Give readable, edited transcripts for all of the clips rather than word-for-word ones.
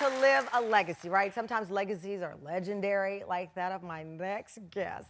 to live a legacy, right? Sometimes legacies are legendary, like that of my next guest.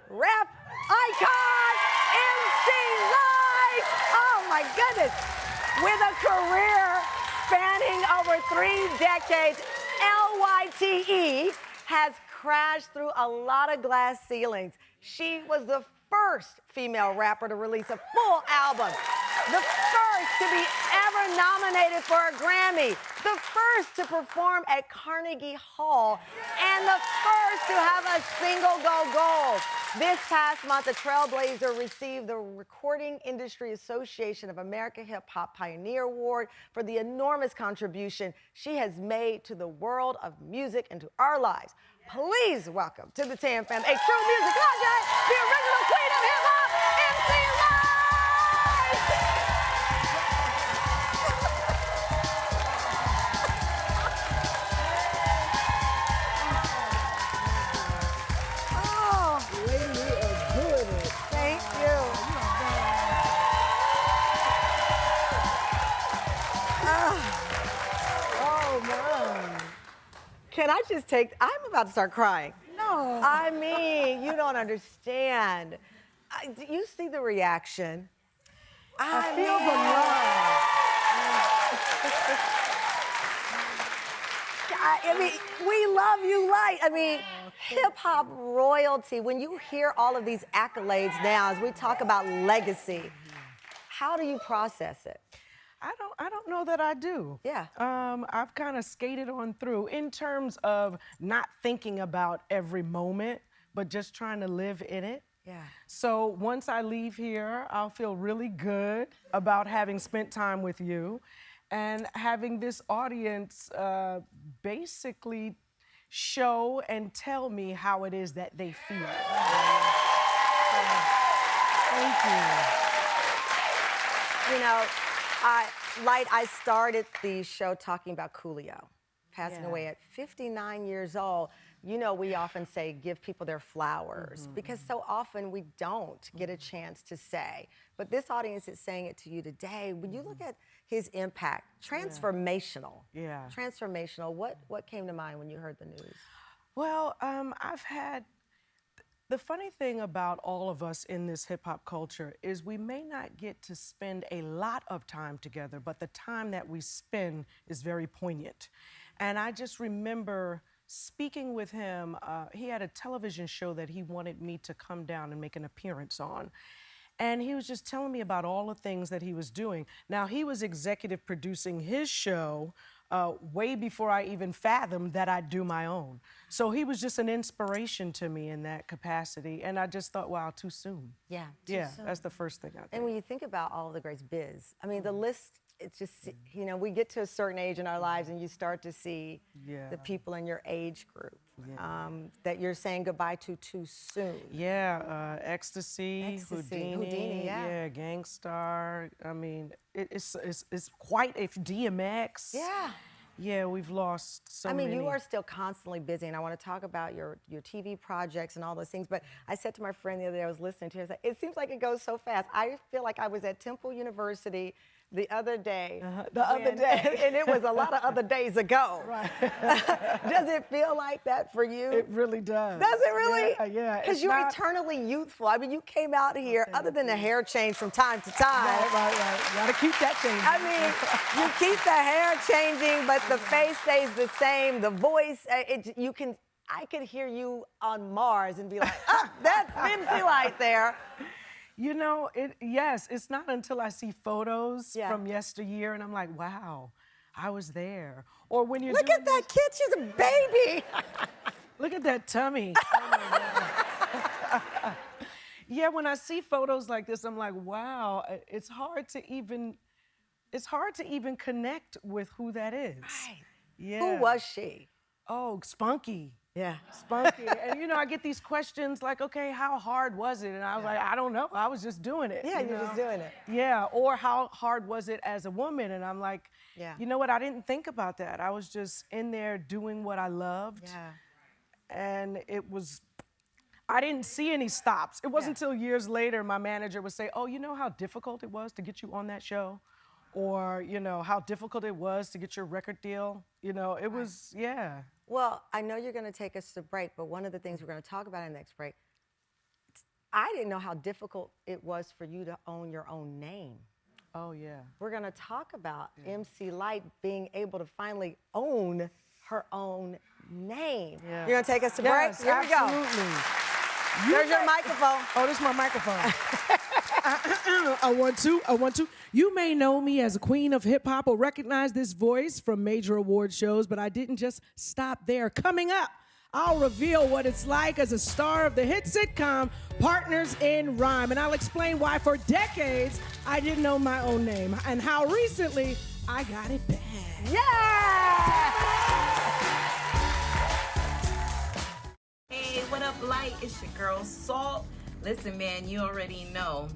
Rap icon, MC Lyte! Oh my goodness! With a career spanning over 3 decades, LYTE has crashed through a lot of glass ceilings. She was the first female rapper to release a full album, the first to be ever nominated for a Grammy, the first to perform at Carnegie Hall, and the first to have a single go gold. This past month, the Trailblazer received the Recording Industry Association of America Hip Hop Pioneer Award for the enormous contribution she has made to the world of music and to our lives. Please welcome to the Tam Fam, a true music legend, the original queen of hip hop, MC Lyte! Oh, lady, you are good. Thank you. Oh, man. Can I just take, I'm about to start crying. No. I mean, you don't understand. You see the reaction. I feel the love. I mean, we love you, Lyte. I mean, hip-hop royalty. When you hear all of these accolades now, as we talk about legacy, how do you process it? I don't know that I do. Yeah. I've kind of skated on through in terms of not thinking about every moment, but just trying to live in it. Yeah. So once I leave here, I'll feel really good about having spent time with you and having this audience basically show and tell me how it is that they feel. Thank you. You know, Lyte, I started the show talking about Coolio, passing away at 59 years old. You know, we often say give people their flowers because so often we don't get a chance to say. But this audience is saying it to you today. When you look at his impact, transformational. Yeah. Transformational. What came to mind when you heard the news? Well, I've had, the funny thing about all of us in this hip hop culture is we may not get to spend a lot of time together, but the time that we spend is very poignant. And I just remember speaking with him. He had a television show that he wanted me to come down and make an appearance on. And he was just telling me about all the things that he was doing. Now, he was executive producing his show way before I even fathomed that I'd do my own. So he was just an inspiration to me in that capacity. And I just thought, wow, too soon. Yeah, too soon. That's the first thing I think. And when you think about all of the greats, Biz, I mean, the list, it's just, you know, we get to a certain age in our lives and you start to see the people in your age group that you're saying goodbye to too soon. Yeah, Ecstasy, Houdini, yeah, Gangstar. I mean, it's quite a DMX. Yeah. Yeah, we've lost so many. I mean, you are still constantly busy, and I want to talk about your TV projects and all those things, but I said to my friend the other day, I was listening to her, I said, it seems like it goes so fast. I feel like I was at Temple University the other day. And it was a lot of other days ago. Right. Does it feel like that for you? It really does. Does it really? Yeah. Because you're eternally youthful. I mean, you came out here, other than the hair change from time to time. Right. You gotta keep that changing. I mean, you keep the hair changing, but the face stays the same. The voice, I could hear you on Mars and be like, oh, that's MC Lyte there. You know, it's not until I see photos from yesteryear and I'm like, wow, I was there. Or when you're Look at that kid, she's a baby. Look at that tummy. Oh my God. Yeah, when I see photos like this, I'm like, wow, it's hard to even connect with who that is. Right. Yeah. Who was she? Oh, spunky. Yeah. Spunky. And you know, I get these questions like, okay, how hard was it? And I was like, I don't know. I was just doing it. Yeah, you're just doing it. Yeah. Or how hard was it as a woman? And I'm like, you know what? I didn't think about that. I was just in there doing what I loved. Yeah. And I didn't see any stops. It wasn't until years later my manager would say, oh, you know how difficult it was to get you on that show? or, you know, how difficult it was to get your record deal. You know, it was, yeah. Well, I know you're going to take us to break, but one of the things we're going to talk about in the next break, I didn't know how difficult it was for you to own your own name. Oh, yeah. We're going to talk about MC Lyte being able to finally own her own name. Yeah. You're going to take us to break? Here we go. Absolutely. There's your microphone. Oh, this is my microphone. I want to. You may know me as a queen of hip hop or recognize this voice from major award shows, but I didn't just stop there. Coming up, I'll reveal what it's like as a star of the hit sitcom Partners in Rhyme, and I'll explain why for decades I didn't know my own name and how recently I got it back. Yeah! Hey, what up, Lyte? It's your girl, Salt. Listen, man, you already know.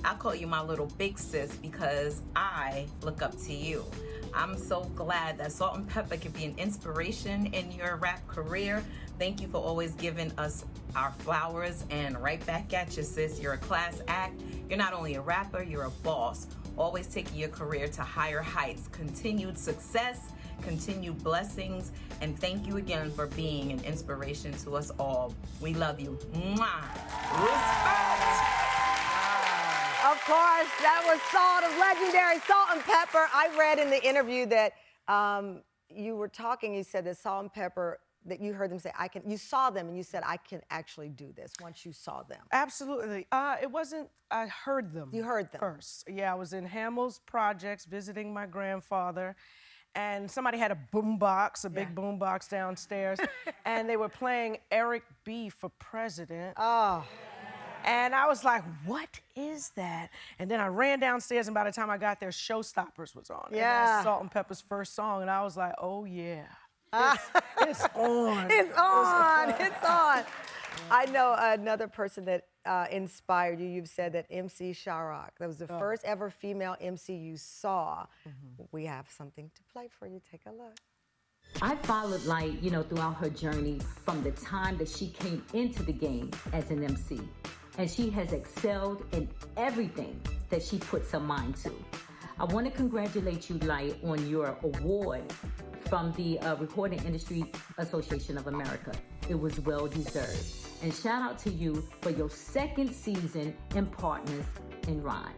I call you my little big sis because I look up to you. I'm so glad that Salt-N-Pepa can be an inspiration in your rap career. Thank you for always giving us our flowers, and right back at you, sis. You're a class act. You're not only a rapper, you're a boss. Always taking your career to higher heights. Continued success, continued blessings, and thank you again for being an inspiration to us all. We love you. Mwah. Respect. Of course, that was Salt of legendary Salt-N-Pepa. I read in the interview that you were talking, you said that Salt-N-Pepa, that you heard them say, you saw them and you said, I can actually do this once you saw them. Absolutely. It wasn't, I heard them. You heard them? First. Yeah, I was in Hamill's Projects visiting my grandfather, and somebody had a boombox, a big boombox downstairs, and they were playing Eric B. for President. Oh. And I was like, what is that? And then I ran downstairs, and by the time I got there, Showstoppers was on. Yeah. And Salt-N-Pepa's first song, and I was like, oh, yeah. It's on. It's on. It's on. I know another person that inspired you. You've said that MC Lyte, that was the first ever female MC you saw. We have something to play for you. Take a look. I followed Lyte, throughout her journey from the time that she came into the game as an MC. And she has excelled in everything that she puts her mind to. I want to congratulate you, Lyte, on your award from the Recording Industry Association of America. It was well deserved. And shout out to you for your second season in Partners in Rhyme.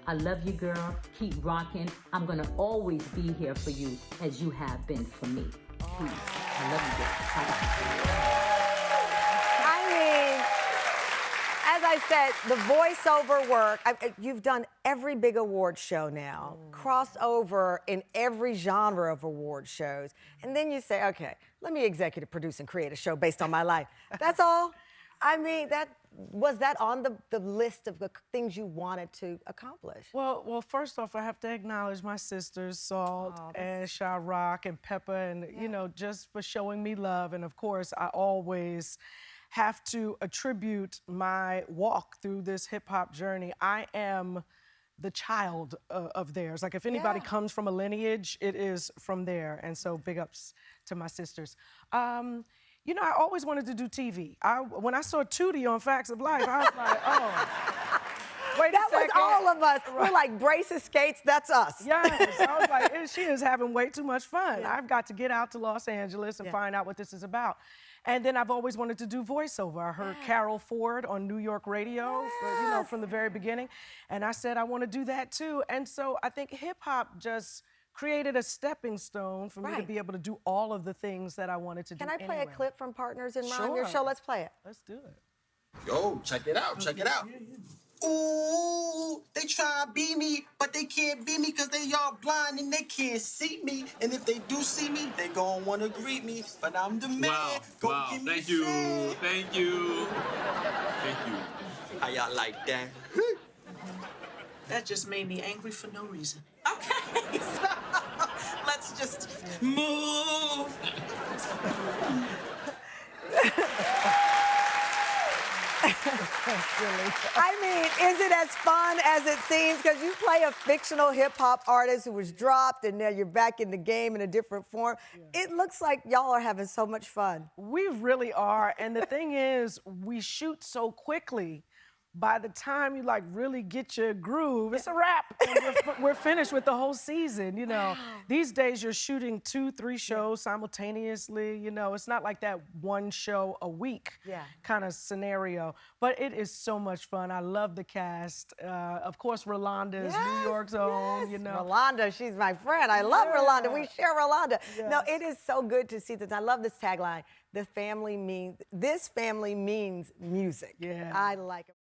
I love you, girl. Keep rocking. I'm going to always be here for you as you have been for me. Peace. I love you, girl. I mean, as I said, the voiceover work, you've done every big award show now, crossed over in every genre of award shows. And then you say, okay, let me executive produce and create a show based on my life. That's all. I mean, was that on the list of the things you wanted to accomplish? Well, first off, I have to acknowledge my sisters, Salt and Shyrock and Peppa, and just for showing me love. And of course, I always have to attribute my walk through this hip hop journey. I am the child of theirs. Like if anybody comes from a lineage, it is from there. And so big ups to my sisters. I always wanted to do TV. When I saw Tootie on Facts of Life, I was like, oh, wait a second. That was all of us. We're like braces, skates, that's us. Yes, I was like, she is having way too much fun. I've got to get out to Los Angeles and find out what this is about. And then I've always wanted to do voiceover. I heard Carol Ford on New York radio, from the very beginning. And I said, I want to do that too. And so I think hip hop just created a stepping stone for me to be able to do all of the things that I wanted to do. Can I play a clip from Partners in Rhyme? Sure. Your show, let's play it. Let's do it. Yo, check it out, check it out. Ooh, they try to beat me, but they can't beat me because they all blind and they can't see me. And if they do see me, they gon' wanna greet me. But I'm the man. Wow, thank you, thank you, thank you. How y'all like that? That just made me angry for no reason. Okay, so let's just move. I mean, is it as fun as it seems? Because you play a fictional hip-hop artist who was dropped, and now you're back in the game in a different form. It looks like y'all are having so much fun. We really are, and the thing is, we shoot so quickly by the time you like really get your groove, it's a wrap. And we're finished with the whole season, you know. These days you're shooting 2-3 shows simultaneously, you know. It's not like that one show a week kind of scenario, but it is so much fun. I love the cast. Of course, Rolanda is New York's own, you know. Rolanda, she's my friend. I love Rolanda. We share Rolanda. No, it is so good to see this. I love this tagline. This family means music. Yeah. I like it.